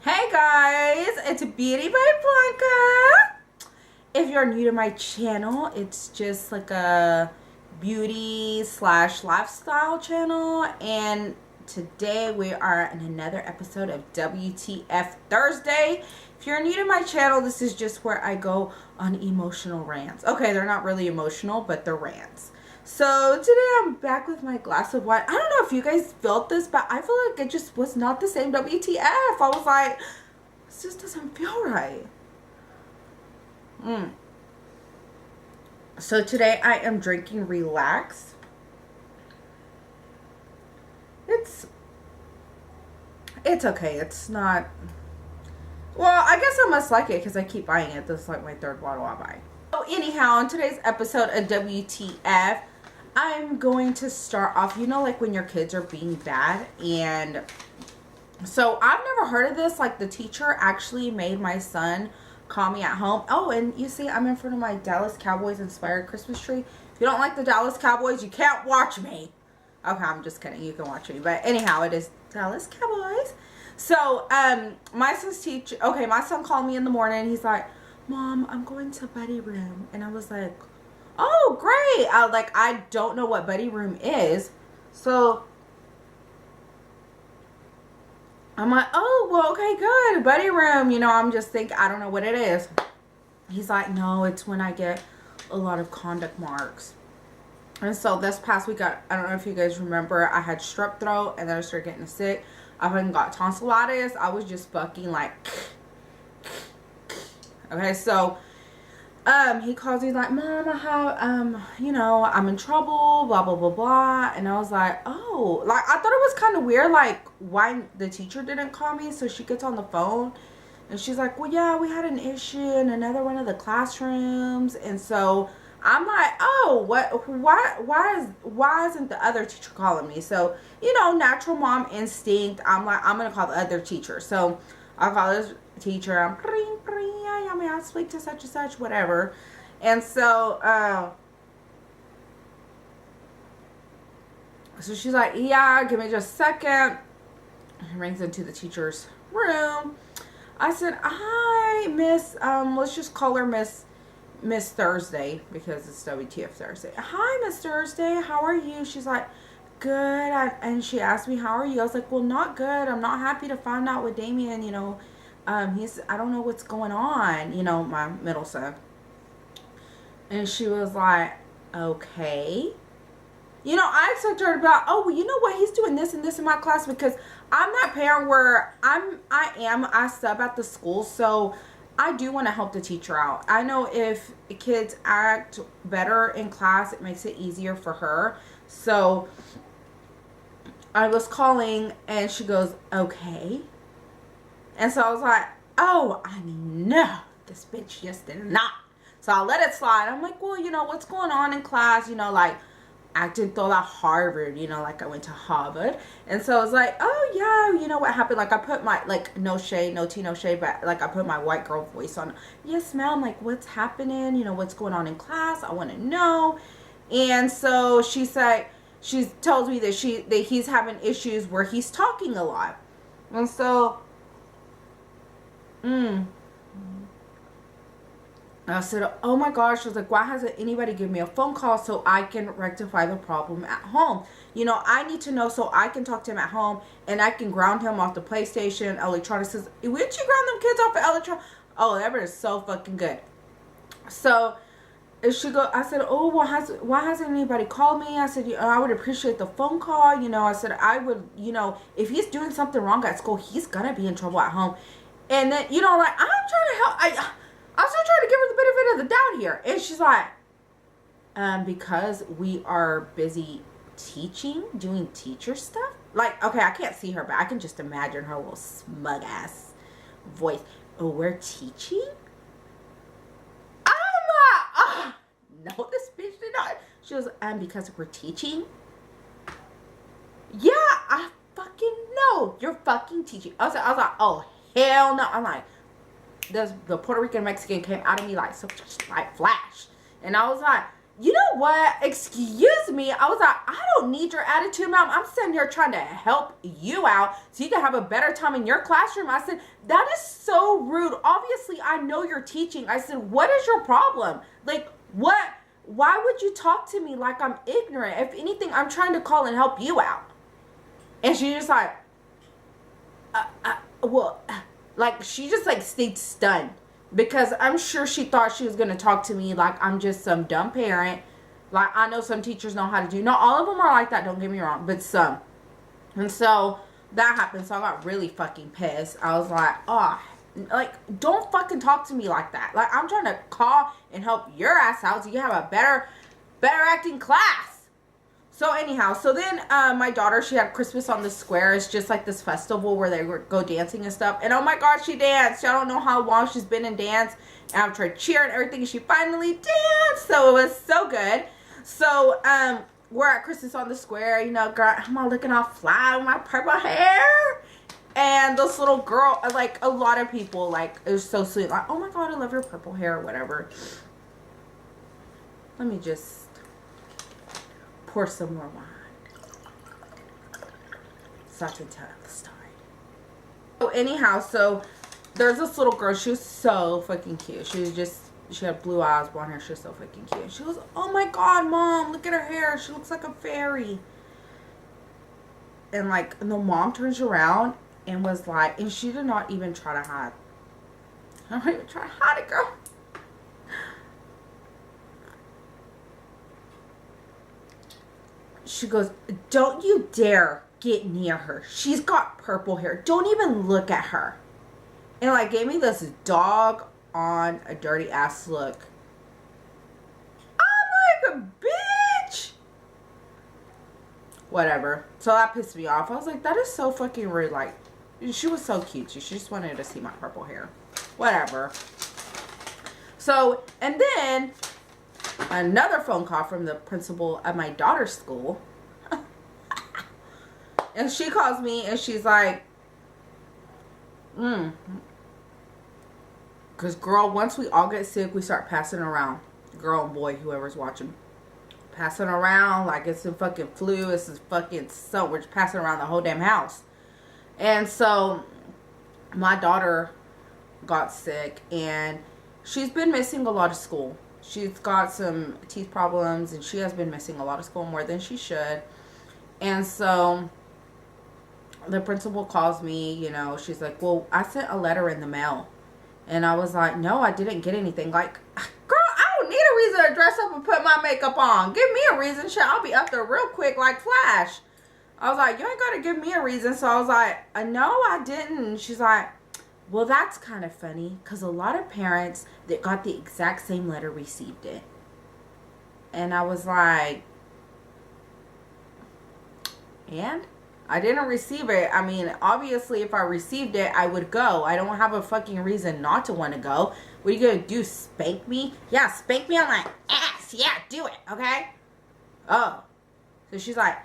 Hey guys, it's Beauty by Blanca. If you're new to my channel, it's just like a beauty slash lifestyle channel, and today we are in another episode of WTF Thursday. If you're new to my channel, this is just where I go on emotional rants. Okay, they're not really emotional, but they're rants. So today I'm back with my glass of wine. I don't know if you guys felt this, but I feel like it just was not the same WTF. I was like, this just doesn't feel right. So today I am drinking Relax. It's okay. It's not... Well, I guess I must like it because I keep buying it. This is like my third bottle I buy. So anyhow, in today's episode of WTF, I'm going to start off, you know, like when your kids are being bad. And so I've never heard of this. Like the teacher actually made my son call me at home. Oh, and you see I'm in front of my Dallas Cowboys inspired Christmas tree. If you don't like the Dallas Cowboys, you can't watch me. Okay, I'm just kidding. You can watch me. But anyhow, it is Dallas Cowboys. So, my son called me in the morning. He's like, Mom, I'm going to buddy room. And I was like, oh, great. I don't know what buddy room is. So, I'm like, oh, well, okay, good. Buddy room. You know, I'm just thinking, I don't know what it is. He's like, no, it's when I get a lot of conduct marks. And so this past week, I don't know if you guys remember, I had strep throat and then I started getting sick. I haven't got tonsillitis. I was just fucking like, okay, so, he calls me like, Mom, I have, you know, I'm in trouble, blah, blah, blah, blah. And I was like, oh, like, I thought it was kind of weird, like, why the teacher didn't call me. So she gets on the phone and she's like, well, yeah, we had an issue in another one of the classrooms. And so I'm like, oh, why isn't the other teacher calling me? So, you know, natural mom instinct. I'm like, I'm going to call the other teacher. So I call this teacher. I'm, may I speak to such and such, whatever. And so, so she's like, yeah, give me just a second. She rings into the teacher's room. I said, hi, Miss, let's just call her Miss Thursday because it's WTF Thursday. Hi, Miss Thursday. How are you? She's like, good. And she asked me, how are you? I was like, well, not good. I'm not happy to find out with Damien, you know, I don't know what's going on, you know, my middle son. And she was like, okay. You know, I asked her about, oh, well, you know what? He's doing this and this in my class because I'm that parent where I sub at the school. So I do want to help the teacher out. I know if kids act better in class, it makes it easier for her. So I was calling and she goes, okay. And so I was like, oh, I know this bitch just did not. So I let it slide. I'm like, well, you know, what's going on in class? You know, like, I didn't throw out Harvard, you know, like I went to Harvard. And so I was like, oh, yeah, you know what happened? Like, I put my, like, no shade, no tea, no shade, but, like, I put my white girl voice on. Yes, ma'am, like, what's happening? You know, what's going on in class? I want to know. And so she said, she told me that he's having issues where he's talking a lot. And so... I said, oh my gosh. I was like, why hasn't anybody given me a phone call so I can rectify the problem at home? You know, I need to know so I can talk to him at home and I can ground him off the PlayStation, electronics. Says, wouldn't you ground them kids off the electronics? Oh, that is so fucking good. So I said, oh, well, why hasn't anybody called me? I said, I would appreciate the phone call. You know, I said, I would, you know, if he's doing something wrong at school, he's going to be in trouble at home. And then, you know, like, I'm trying to help. I'm still trying to give her the benefit of the doubt here. And she's like, because we are busy teaching, doing teacher stuff. Like, okay, I can't see her, but I can just imagine her little smug ass voice. Oh, we're teaching? I'm like, no, this bitch did not. She was, because we're teaching? Yeah, I fucking know. You're fucking teaching. I was like, oh, hell no. I'm like, the Puerto Rican Mexican came out of me like flash. And I was like, you know what? Excuse me. I was like, I don't need your attitude, ma'am. I'm sitting here trying to help you out so you can have a better time in your classroom. I said, that is so rude. Obviously, I know you're teaching. I said, what is your problem? Like, what? Why would you talk to me like I'm ignorant? If anything, I'm trying to call and help you out. And she just like, like, she just like stayed stunned. Because I'm sure she thought she was going to talk to me like I'm just some dumb parent. Like, I know some teachers know how to do. Not all of them are like that, don't get me wrong, but some. And so that happened. So I got really fucking pissed. I was like, oh, like, don't fucking talk to me like that. Like, I'm trying to call and help your ass out so you have a better acting class. So anyhow, so then my daughter, she had Christmas on the Square. It's just like this festival where they go dancing and stuff. And oh my God, she danced. I don't know how long she's been in dance. And I'm trying to cheer and everything. She finally danced. So it was so good. So we're at Christmas on the Square. You know, girl, I'm all looking all fly with my purple hair. And this little girl, like a lot of people, like, it was so sweet. Like, oh my God, I love your purple hair or whatever. Let me just pour some more wine so I can tell the story. So anyhow, so there's this little girl. She was so fucking cute. She had blue eyes, blonde hair. She was so fucking cute. She goes, oh my God, Mom, look at her hair. She looks like a fairy. And like, and the mom turns around and was like, and she did not even try to hide. I don't even try to hide it, girl. She goes, don't you dare get near her. She's got purple hair. Don't even look at her. And like gave me this dog on a dirty ass look. I'm like, bitch. Whatever. So that pissed me off. I was like, that is so fucking rude. Like, she was so cute. She just wanted to see my purple hair. Whatever. So, and then another phone call from the principal at my daughter's school. And she calls me and she's like, because girl, once we all get sick, we start passing around. Girl and boy, whoever's watching. Passing around like it's a fucking flu. It's a fucking so we're just passing around the whole damn house. And so my daughter got sick and she's been missing a lot of school. She's got some teeth problems and she has been missing a lot of school more than she should. And so the principal calls me, you know, she's like, well, I sent a letter in the mail. And I was like, no, I didn't get anything. Like, girl, I don't need a reason to dress up and put my makeup on. Give me a reason. Shit, I'll be up there real quick like Flash. I was like, you ain't got to give me a reason. So I was like, no, I didn't. And she's like, well, that's kind of funny because a lot of parents that got the exact same letter received it. And I was like, and? I didn't receive it. I mean, obviously, if I received it, I would go. I don't have a fucking reason not to want to go. What are you going to do, spank me? Yeah, spank me on my ass. Yeah, do it, okay? Oh. So she's like,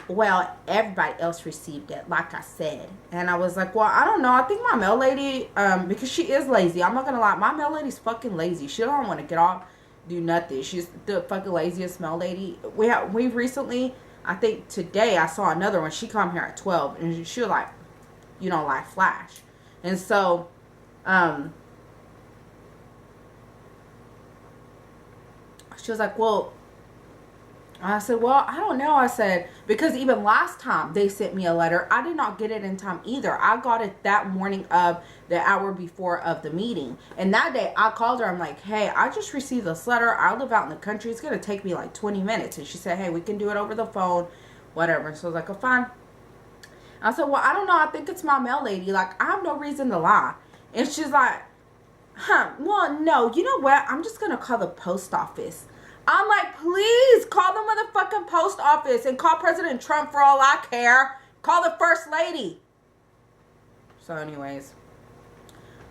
well, everybody else received it, like I said. And I was like, well, I don't know. I think my mail lady, because she is lazy. I'm not going to lie. My mail lady's fucking lazy. She don't want to get off, do nothing. She's the fucking laziest mail lady. We've recently, I think today I saw another one. She come here at 12. And she was like, you know, like Flash. And so, she was like, well, I said, well, I don't know. I said, because even last time they sent me a letter, I did not get it in time either. I got it that morning of the hour before of the meeting. And that day I called her. I'm like, hey, I just received this letter. I live out in the country. It's going to take me like 20 minutes. And she said, hey, we can do it over the phone, whatever. So I was like, oh, fine. I said, well, I don't know. I think it's my mail lady. Like, I have no reason to lie. And she's like, well, no, you know what? I'm just going to call the post office. I'm like, please call the motherfucking post office and call President Trump for all I care. Call the first lady. So anyways,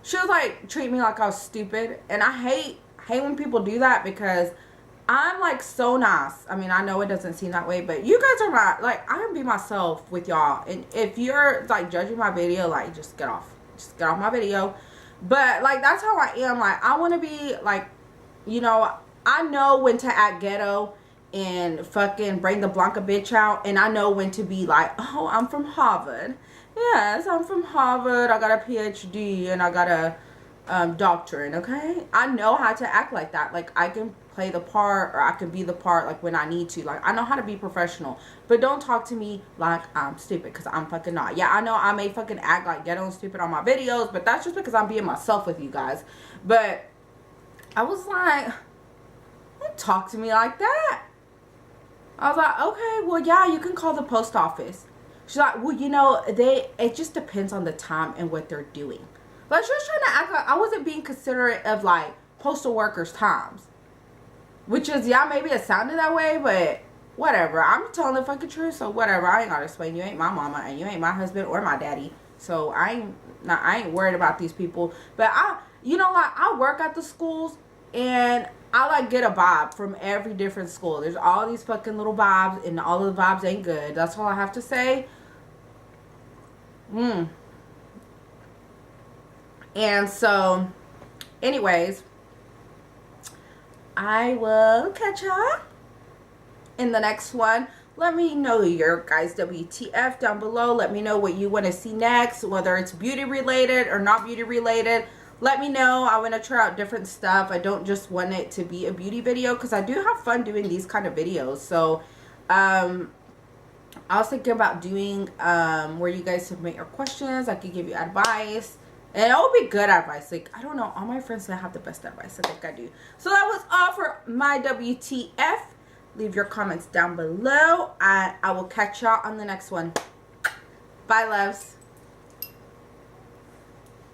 she was like, treat me like I was stupid. And I hate when people do that because I'm like so nice. I mean, I know it doesn't seem that way, but you guys are not, like, I can be myself with y'all. And if you're like judging my video, like, just get off my video. But like, that's how I am. Like, I want to be like, you know, I know when to act ghetto and fucking bring the Blanca bitch out, and I know when to be like, oh, I'm from Harvard. Yes, I'm from Harvard. I got a PhD and I got a doctorate. Okay, I know how to act like that. Like, I can play the part, or I can be the part, like, when I need to. Like, I know how to be professional, but don't talk to me like I'm stupid, because I'm fucking not. Yeah, I know I may fucking act like ghetto and stupid on my videos, but that's just because I'm being myself with you guys. But I was like, don't talk to me like that. I was like, okay, well, yeah, you can call the post office. She's like, well, you know, it just depends on the time and what they're doing. Like, she was trying to act like I wasn't being considerate of, like, postal workers' times. Which is, yeah, maybe it sounded that way, but whatever. I'm telling the fucking truth, so whatever. I ain't gotta explain. You ain't my mama, and you ain't my husband or my daddy. So I ain't worried about these people. But you know, like, I work at the schools, and I, like, get a vibe from every different school. There's all these fucking little vibes, and all of the vibes ain't good. That's all I have to say. And so, anyways, I will catch y'all in the next one. Let me know your guys' WTF down below. Let me know what you want to see next, whether it's beauty related or not beauty related. Let me know. I want to try out different stuff. I don't just want it to be a beauty video, because I do have fun doing these kind of videos. So I was thinking about doing where you guys submit your questions. I could give you advice. And it would be good advice. Like, I don't know. All my friends have the best advice. I think I do. So that was all for my WTF. Leave your comments down below. I will catch y'all on the next one. Bye, loves.